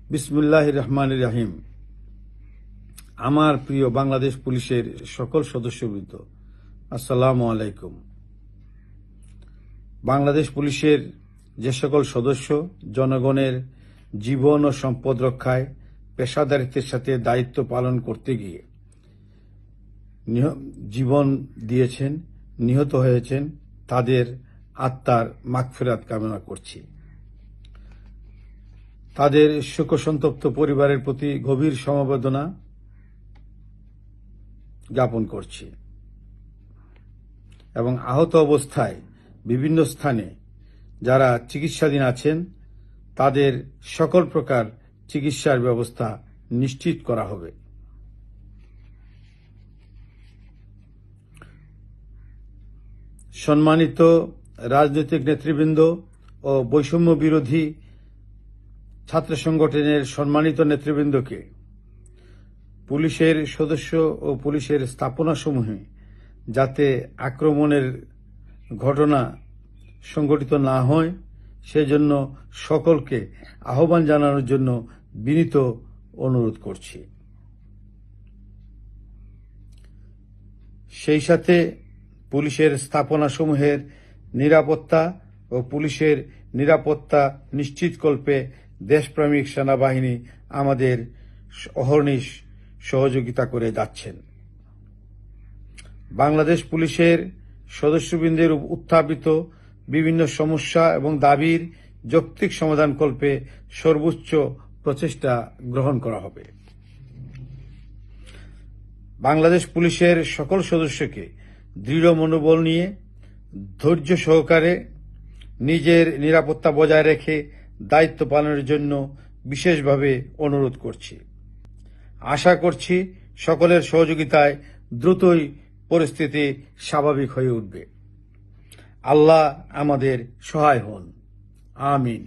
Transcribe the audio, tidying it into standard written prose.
বিসমিল্লাহির রহমানির রহিম। আমার প্রিয় বাংলাদেশ পুলিশের সকল সদস্যবৃন্দ, আসসালামু আলাইকুম। বাংলাদেশ পুলিশের যে সকল সদস্য জনগণের জীবন ও সম্পদ রক্ষায় পেশাদারিত্বের সাথে দায়িত্ব পালন করতে গিয়ে জীবন দিয়েছেন, নিহত হয়েছেন, তাদের আত্মার মাগফিরাত কামনা করছি। তাদের শোকসন্তপ্ত পরিবারের প্রতি গভীর সমবেদনা জ্ঞাপন করছি এবং আহত অবস্থায় বিভিন্ন স্থানে যারা চিকিৎসাধীন আছেন তাদের সকল প্রকার চিকিৎসার ব্যবস্থা নিশ্চিত করা হবে। সম্মানিত রাজনৈতিক নেতৃবৃন্দ ও বৈষম্য বিরোধী ছাত্র সংগঠনের সম্মানিত নেতৃবৃন্দকে পুলিশের সদস্য ও পুলিশের স্থাপনাসমূহে যাতে আক্রমণের ঘটনা সংঘটিত না হয় সেজন্য সকলকে আহ্বান জানানোর জন্য বিনীত অনুরোধ করছি। সেই সাথে পুলিশের স্থাপনাসমূহের নিরাপত্তা ও পুলিশের নিরাপত্তা নিশ্চিতকল্পে দেশপ্রেমিক সেনাবাহিনী আমাদের অহর্নিশ সহযোগিতা করে যাচ্ছেন। বাংলাদেশ পুলিশের সদস্যবৃন্দের উত্থাপিত বিভিন্ন সমস্যা এবং দাবির যৌক্তিক সমাধানকল্পে সর্বোচ্চ প্রচেষ্টা গ্রহণ করা হবে। বাংলাদেশ পুলিশের সকল সদস্যকে দৃঢ় মনোবল নিয়ে ধৈর্য সহকারে নিজের নিরাপত্তা বজায় রেখে দায়িত্ব পালনের জন্য বিশেষভাবে অনুরোধ করছি। আশা করছি সকলের সহযোগিতায় দ্রুতই পরিস্থিতি স্বাভাবিক হয়ে উঠবে। আল্লাহ আমাদের সহায় হন। আমিন।